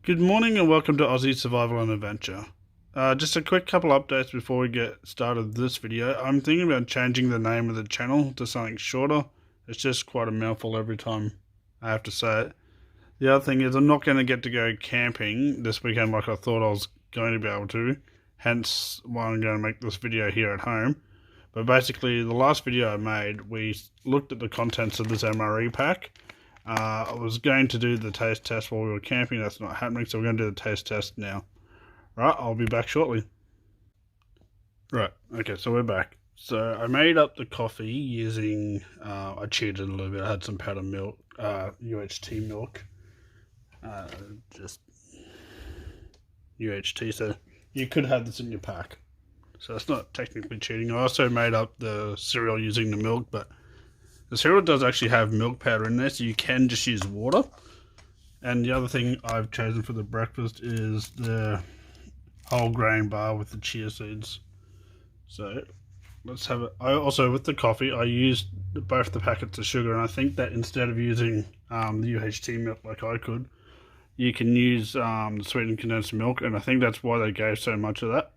Good morning and welcome to Aussie Survival and Adventure. Just a quick couple updates before we get started this video. I'm thinking about changing the name of the channel to something shorter. It's just quite a mouthful every time I have to say it. The other thing is I'm not going to get to go camping this weekend like I thought I was going to be able to. Hence why I'm going to make this video here at home. But basically the last video I made, we looked at the contents of this MRE pack. I was going to do the taste test while we were camping. That's not happening, so we're going to do the taste test now. Right, I'll be back shortly. Right, okay, so we're back. So I made up the coffee using, I cheated a little bit. I had some powdered milk, UHT milk. Just UHT, so you could have this in your pack. So it's not technically cheating. I also made up the cereal using the milk, but the cereal does actually have milk powder in there, so you can just use water. And the other thing I've chosen for the breakfast is the whole grain bar with the chia seeds. So let's have it. I also, with the coffee, I used both the packets of sugar, and I think that instead of using the UHT milk like I could, you can use the sweetened condensed milk, and I think that's why they gave so much of that.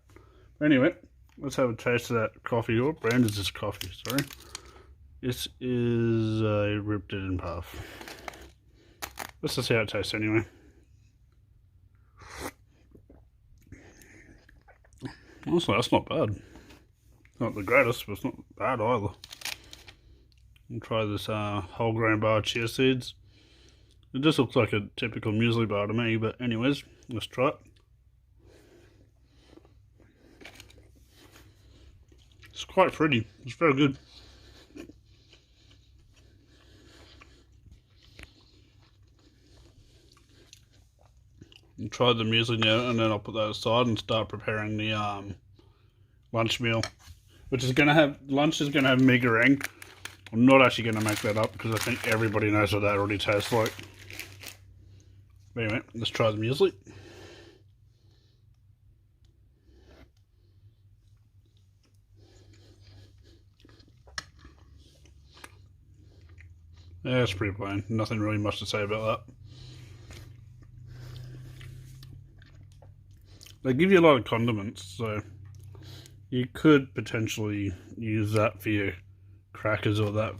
Anyway, let's have a taste of that coffee. What brand is this coffee? Sorry. This is ripped it in half. Let's just see how it tastes anyway. Honestly, that's not bad. Not the greatest, but it's not bad either. I'll try this whole grain bar chia seeds. It just looks like a typical muesli bar to me, but anyways, let's try it. It's quite fruity. It's very good. Try the muesli now, and then I'll put that aside and start preparing the lunch meal, which is gonna have mee goreng. I'm not actually gonna make that up because I think everybody knows what that already tastes like. But anyway, let's try the muesli. Yeah, it's pretty plain. Nothing really much to say about that. They give you a lot of condiments, so you could potentially use that for your crackers or that,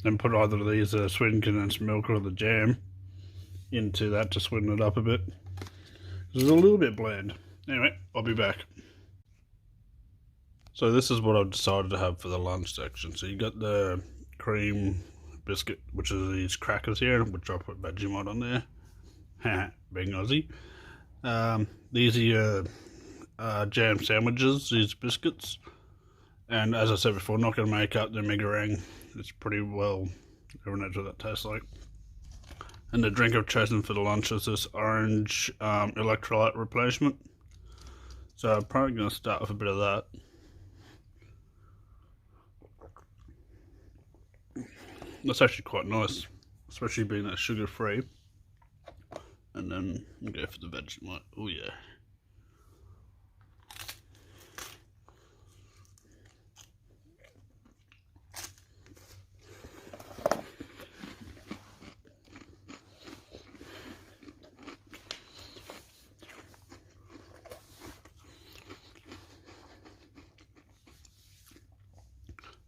and put either of these sweetened condensed milk or the jam into that to sweeten it up a bit. It's a little bit bland. Anyway, I'll be back. So this is what I've decided to have for the lunch section. So you got the cream biscuit, which is these crackers here, which I'll put Vegemite on there. Being Aussie. These are your jam sandwiches, these biscuits. And as I said before, not going to make up the mee goreng. It's pretty well, everyone knows what that tastes like. And the drink I've chosen for the lunch is this orange electrolyte replacement. So I'm probably going to start with a bit of that. That's actually quite nice, especially being that sugar free. And then we'll go for the Vegemite. Oh yeah.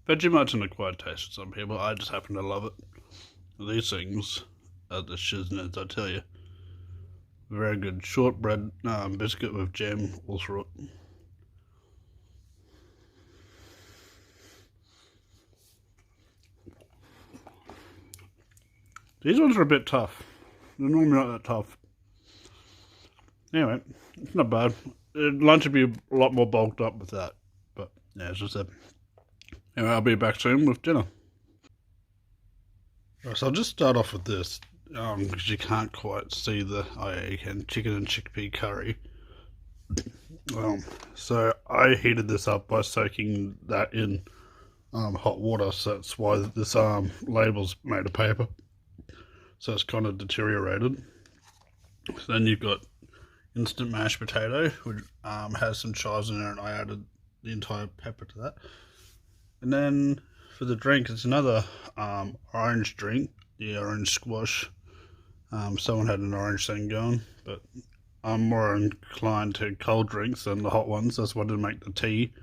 Vegemite's an acquired taste for some people. I just happen to love it. These things are the shiznits, I tell you. Very good shortbread biscuit with jam all through it. These ones are a bit tough. They're normally not that tough. Anyway, it's not bad. Lunch would be a lot more bulked up with that. But yeah, as I said. Anyway, I'll be back soon with dinner. Right, so I'll just start off with this. Because you can't quite see the chicken and chickpea curry. So I heated this up by soaking that in hot water, so that's why this label's made of paper. So it's kind of deteriorated. So then you've got instant mashed potato, which has some chives in there, and I added the entire pepper to that. And then for the drink, it's another orange drink, the orange squash. Someone had an orange thing going, but I'm more inclined to cold drinks than the hot ones. That's why I didn't make the tea.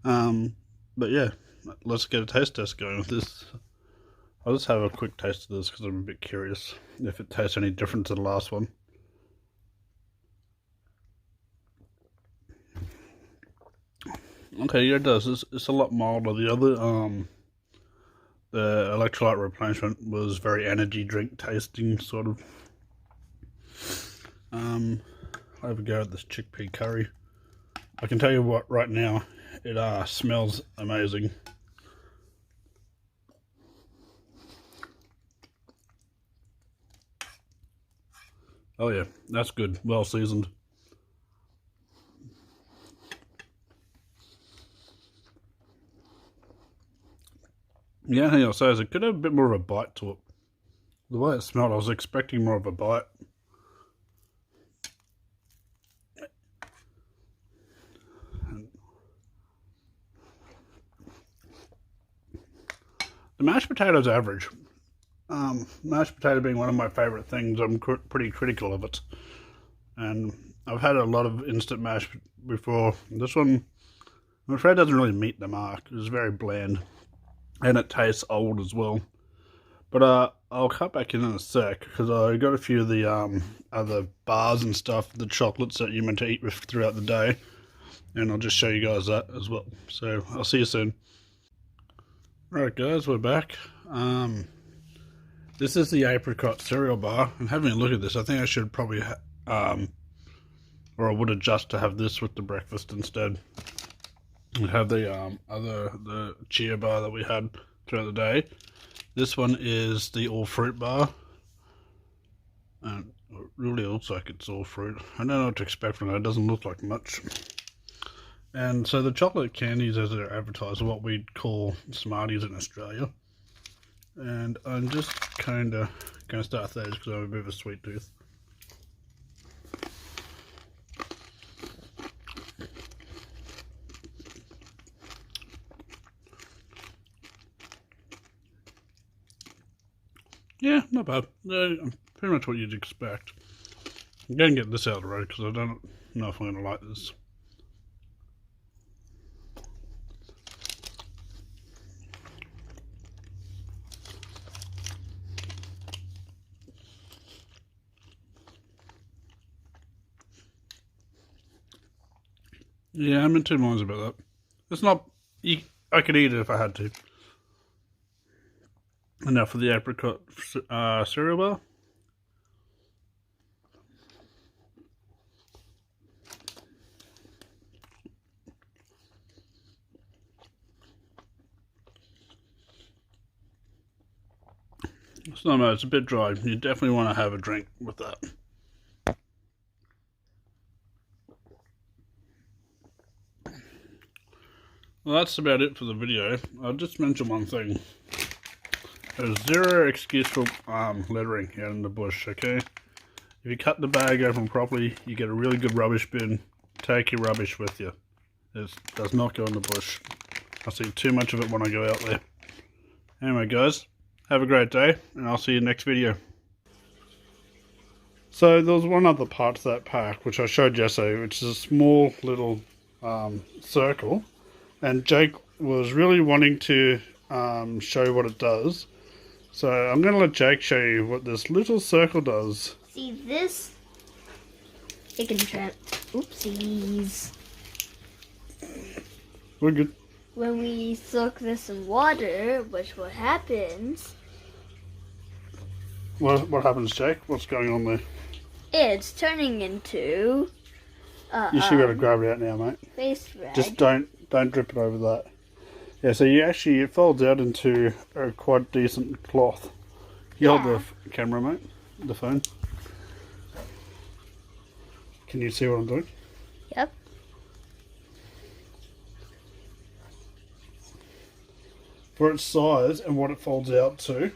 But yeah, let's get a taste test going with this. I'll just have a quick taste of this because I'm a bit curious if it tastes any different to the last one. Okay, yeah, it does. It's a lot milder. The other, the electrolyte replenishment was very energy drink tasting, sort of. I'll have a go at this chickpea curry. I can tell you what, right now, it smells amazing. Oh yeah, that's good. Well seasoned. Yeah, I think I'll say is it could have a bit more of a bite to it. The way it smelled, I was expecting more of a bite. The mashed potato's average. Mashed potato being one of my favourite things, I'm pretty critical of it. And I've had a lot of instant mash before. This one, I'm afraid, doesn't really meet the mark. It's very bland. And it tastes old as well. But I'll cut back in a sec, because I got a few of the other bars and stuff, the chocolates that you're meant to eat with throughout the day. And I'll just show you guys that as well. So I'll see you soon. Right guys, we're back. This is the apricot cereal bar, and having a look at this, I think I should probably, or I would adjust to have this with the breakfast instead. We have the the chia bar that we had throughout the day. This one is the all fruit bar, and it really looks like it's all fruit. I don't know what to expect from it. It doesn't look like much. And so the chocolate candies, as they're advertised, are what we'd call Smarties in Australia. And I'm just kind of going to start with those because I have a bit of a sweet tooth. Yeah, not bad. Pretty much what you'd expect. I'm going to get this out of the road because I don't know if I'm going to like this. Yeah, I'm in two minds about that. It's not... I could eat it if I had to. And now for the apricot cereal bar. It's not bad, it's a bit dry. You definitely want to have a drink with that. Well, that's about it for the video. I'll just mention one thing. There's zero excuse for littering out in the bush, okay? If you cut the bag open properly, you get a really good rubbish bin. Take your rubbish with you. It does not go in the bush. I see too much of it when I go out there. Anyway guys, have a great day, and I'll see you next video. So there was one other part to that pack, which I showed yesterday, which is a small little circle. And Jake was really wanting to show you what it does. So I'm going to let Jake show you what this little circle does. See this? It can trap. Oopsies. We're good. When we soak this in water, which what happens? What happens, Jake? What's going on there? It's turning into... you should be able to grab it out now, mate. Face rag. Just don't drip it over that. Yeah, so it folds out into a quite decent cloth. You hold the camera, mate, the phone. Can you see what I'm doing? Yep. For its size and what it folds out to,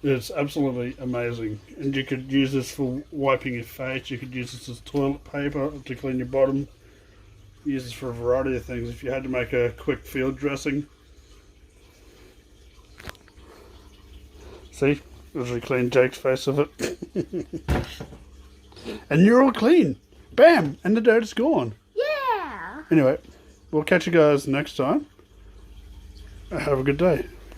it's absolutely amazing. And you could use this for wiping your face, you could use this as toilet paper to clean your bottom. Use this for a variety of things if you had to make a quick field dressing. See? Literally clean Jake's face of it. And you're all clean. Bam! And the dirt is gone. Yeah. Anyway, we'll catch you guys next time. Have a good day.